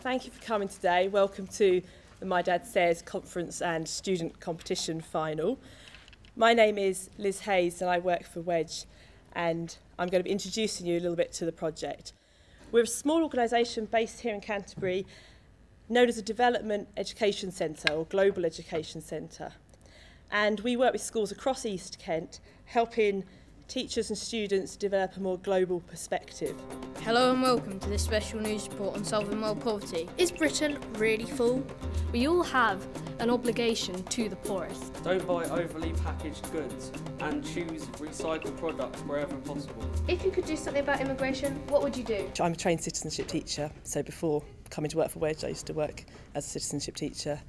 Thank you for coming today. Welcome to the My Dad Says conference and student competition final. My name is Liz Hayes and I work for Wedge, and I'm going to be introducing you a little bit to the project. We're a small organisation based here in Canterbury, known as a Development Education Centre or Global Education Centre. And we work with schools across East Kent, helping teachers and students develop a more global perspective. Hello and welcome to this special news report on solving world poverty. Is Britain really full? We all have an obligation to the poorest. Don't buy overly packaged goods and choose recycled products wherever possible. If you could do something about immigration, what would you do? I'm a trained citizenship teacher, so before coming to work for Wedge, I used to work as a citizenship teacher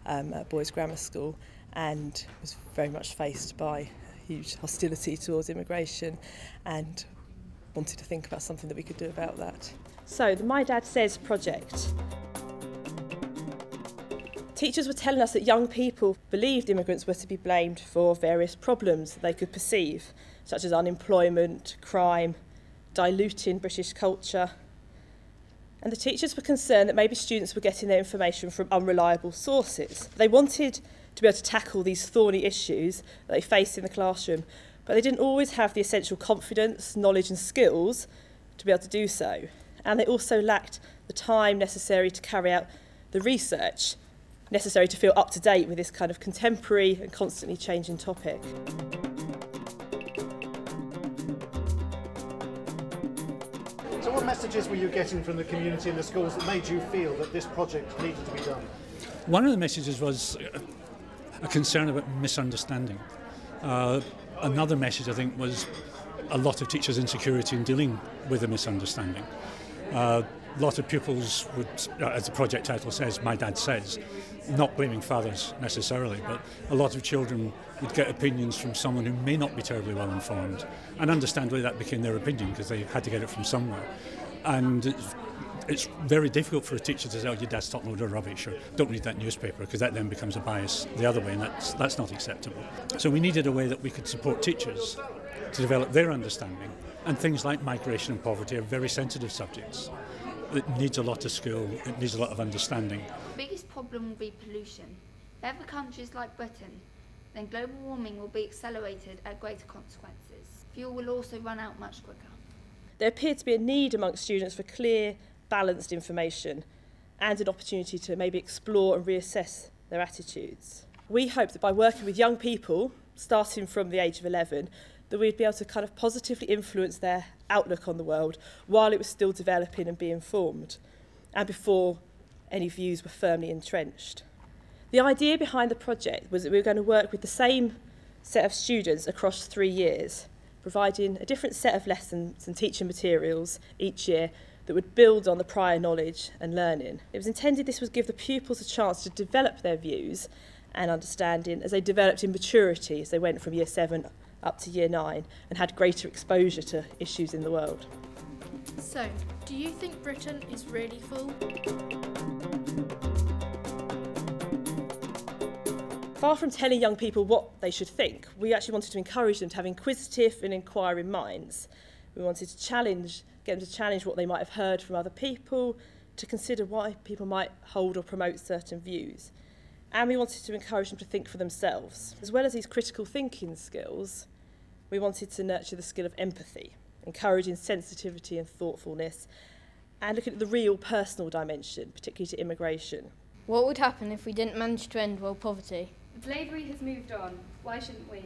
at a boys' grammar school, and was very much faced by huge hostility towards immigration and wanted to think about something that we could do about that. So the My Dad Says project. Teachers were telling us that young people believed immigrants were to be blamed for various problems that they could perceive, such as unemployment, crime, diluting British culture. And the teachers were concerned that maybe students were getting their information from unreliable sources. They wanted to be able to tackle these thorny issues that they face in the classroom, but they didn't always have the essential confidence, knowledge and skills to be able to do so. And they also lacked the time necessary to carry out the research necessary to feel up to date with this kind of contemporary and constantly changing topic. So what messages were you getting from the community and the schools that made you feel that this project needed to be done? One of the messages was a concern about misunderstanding. Another message, I think, was a lot of teachers' insecurity in dealing with a misunderstanding. A lot of pupils would, as the project title says, My Dad Says, not blaming fathers necessarily, but a lot of children would get opinions from someone who may not be terribly well informed, and understandably that became their opinion because they had to get it from somewhere. And it's very difficult for a teacher to say, oh, your dad's talking a load of rubbish, or don't read that newspaper, because that then becomes a bias the other way, and that's not acceptable. So we needed a way that we could support teachers to develop their understanding, and things like migration and poverty are very sensitive subjects. It needs a lot of skill, it needs a lot of understanding. The biggest problem will be pollution. For other countries like Britain, then global warming will be accelerated at greater consequences. Fuel will also run out much quicker. There appeared to be a need amongst students for clear, balanced information and an opportunity to maybe explore and reassess their attitudes. We hope that by working with young people, starting from the age of 11, that we'd be able to kind of positively influence their outlook on the world while it was still developing and being formed, and before any views were firmly entrenched. The idea behind the project was that we were going to work with the same set of students across 3 years, providing a different set of lessons and teaching materials each year that would build on the prior knowledge and learning. It was intended this would give the pupils a chance to develop their views and understanding as they developed in maturity, as they went from year 7 up to year 9 and had greater exposure to issues in the world. So, do you think Britain is really full? Far from telling young people what they should think, we actually wanted to encourage them to have inquisitive and inquiring minds. We wanted to get them to challenge what they might have heard from other people, to consider why people might hold or promote certain views. And we wanted to encourage them to think for themselves. As well as these critical thinking skills, we wanted to nurture the skill of empathy, encouraging sensitivity and thoughtfulness, and looking at the real personal dimension, particularly to immigration. What would happen if we didn't manage to end world poverty? Slavery has moved on. Why shouldn't we?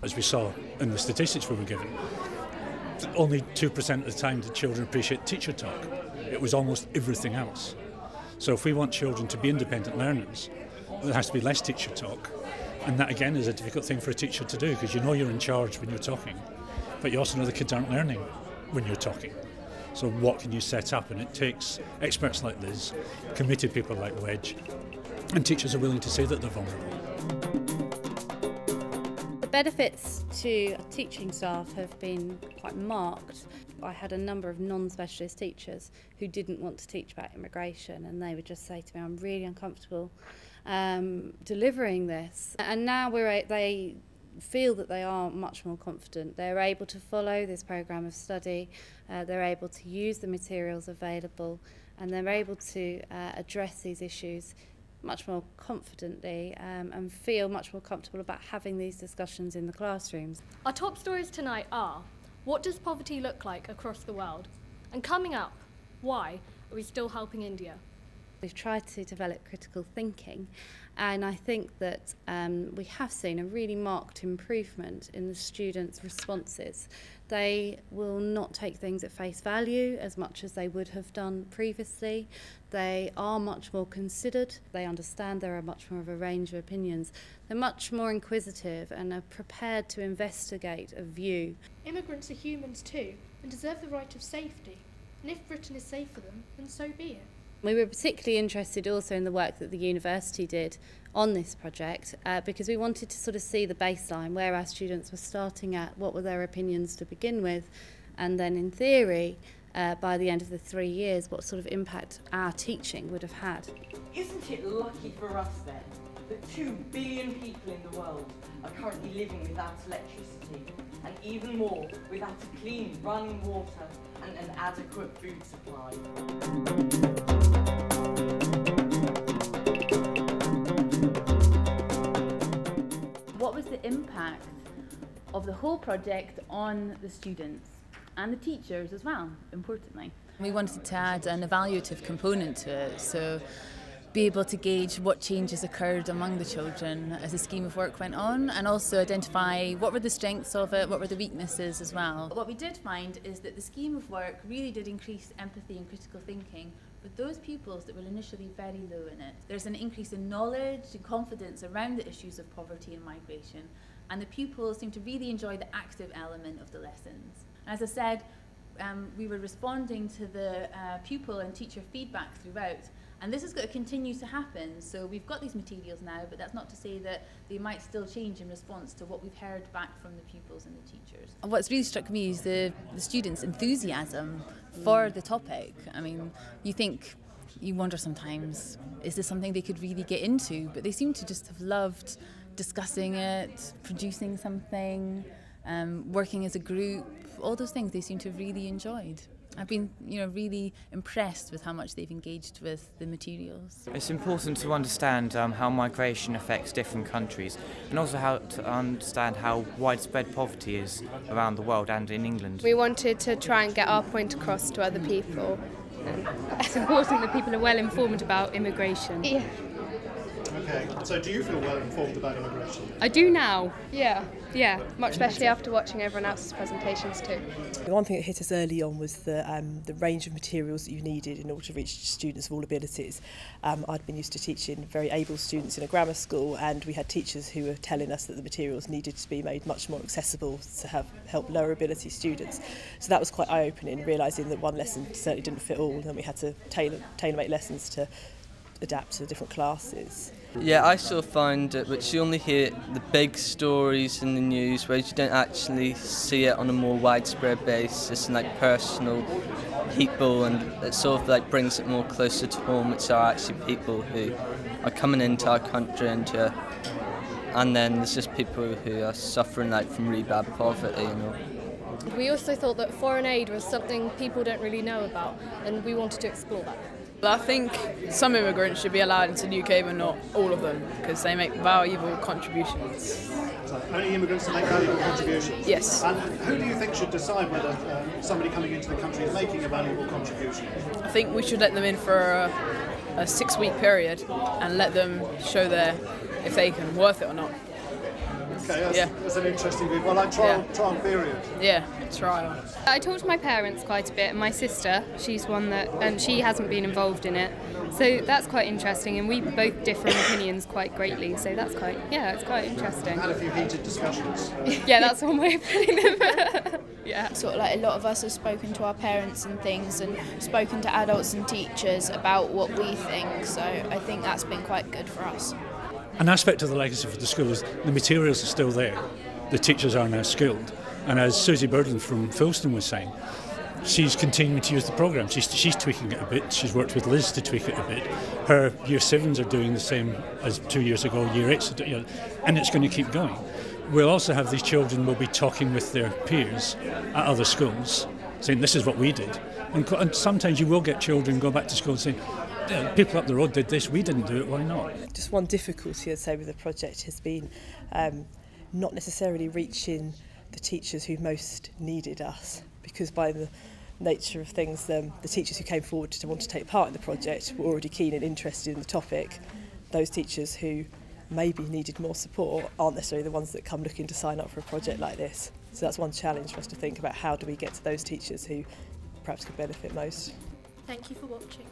As we saw in the statistics we were given, only 2% of the time did children appreciate teacher talk. It was almost everything else. So if we want children to be independent learners, there has to be less teacher talk. And that again is a difficult thing for a teacher to do, because you know you're in charge when you're talking, but you also know the kids aren't learning when you're talking. So what can you set up? And it takes experts like Liz, committed people like Wedge, and teachers are willing to say that they're vulnerable. The benefits to teaching staff have been quite marked. I had a number of non-specialist teachers who didn't want to teach about immigration, and they would just say to me, I'm really uncomfortable delivering this. And now they feel that they are much more confident. They're able to follow this programme of study, they're able to use the materials available, and they're able to address these issues much more confidently and feel much more comfortable about having these discussions in the classrooms. Our top stories tonight are: what does poverty look like across the world? And coming up, why are we still helping India? We've tried to develop critical thinking, and I think that we have seen a really marked improvement in the students' responses. They will not take things at face value as much as they would have done previously. They are much more considered. They understand there are much more of a range of opinions. They're much more inquisitive and are prepared to investigate a view. Immigrants are humans too and deserve the right of safety. And if Britain is safe for them, then so be it. We were particularly interested also in the work that the university did on this project because we wanted to sort of see the baseline, where our students were starting at, what were their opinions to begin with, and then in theory, by the end of the 3 years, what sort of impact our teaching would have had. Isn't it lucky for us then that 2 billion people in the world are currently living without electricity, and even more without a clean running water and an adequate food supply? What was the impact of the whole project on the students and the teachers as well, importantly? We wanted to add an evaluative component to it, so be able to gauge what changes occurred among the children as the scheme of work went on, and also identify what were the strengths of it, what were the weaknesses as well. What we did find is that the scheme of work really did increase empathy and critical thinking with those pupils that were initially very low in it. There's an increase in knowledge and confidence around the issues of poverty and migration, and the pupils seem to really enjoy the active element of the lessons. And as I said, we were responding to the pupil and teacher feedback throughout, and this is going to continue to happen. So we've got these materials now, but that's not to say that they might still change in response to what we've heard back from the pupils and the teachers. What's really struck me is the students' enthusiasm for the topic. I mean, you wonder sometimes, is this something they could really get into? But they seem to just have loved discussing it, producing something, working as a group, all those things they seem to have really enjoyed. I've been, really impressed with how much they've engaged with the materials. It's important to understand how migration affects different countries, and also how to understand how widespread poverty is around the world and in England. We wanted to try and get our point across to other people. It's important that people are well informed about immigration. Yeah. Okay, so do you feel well informed about immigration? I do now. Yeah, much especially after watching everyone else's presentations too. The one thing that hit us early on was the range of materials that you needed in order to reach students of all abilities. I'd been used to teaching very able students in a grammar school, and we had teachers who were telling us that the materials needed to be made much more accessible to help lower ability students. So that was quite eye-opening, realising that one lesson certainly didn't fit all, and we had to tailor-make lessons to adapt to different classes. Yeah, I still find it, but you only hear the big stories in the news, whereas you don't actually see it on a more widespread basis and like personal people, and it sort of like brings it more closer to home. It's actually people who are coming into our country, and then there's just people who are suffering like from really bad poverty, We also thought that foreign aid was something people don't really know about, and we wanted to explore that. I think some immigrants should be allowed into the UK, but not all of them, because they make valuable contributions. So only immigrants that make valuable contributions? Yes. And who do you think should decide whether somebody coming into the country is making a valuable contribution? I think we should let them in for a 6-week period and let them show if they can worth it or not. Okay, that's an interesting view. Well, like trial period. Yeah, trial. I talked to my parents quite a bit, and my sister, she's one that, and she hasn't been involved in it. So that's quite interesting, and we both differ in opinions quite greatly, so it's quite interesting. We've had a few heated discussions. Yeah, that's one way of putting it. Yeah. Sort of like a lot of us have spoken to our parents and things, and spoken to adults and teachers about what we think, so I think that's been quite good for us. An aspect of the legacy for the school is the materials are still there. The teachers are now skilled. And as Susie Burden from Filston was saying, she's continuing to use the programme. She's tweaking it a bit. She's worked with Liz to tweak it a bit. Her Year 7s are doing the same as 2 years ago, Year 8s, and it's going to keep going. We'll also have these children will be talking with their peers at other schools saying this is what we did. And sometimes you will get children go back to school saying, yeah, people up the road did this, we didn't do it, why not? Just one difficulty, I'd say, with the project has been not necessarily reaching the teachers who most needed us, because by the nature of things, the teachers who came forward to want to take part in the project were already keen and interested in the topic. Those teachers who maybe needed more support aren't necessarily the ones that come looking to sign up for a project like this. So that's one challenge for us to think about, how do we get to those teachers who perhaps could benefit most. Thank you for watching.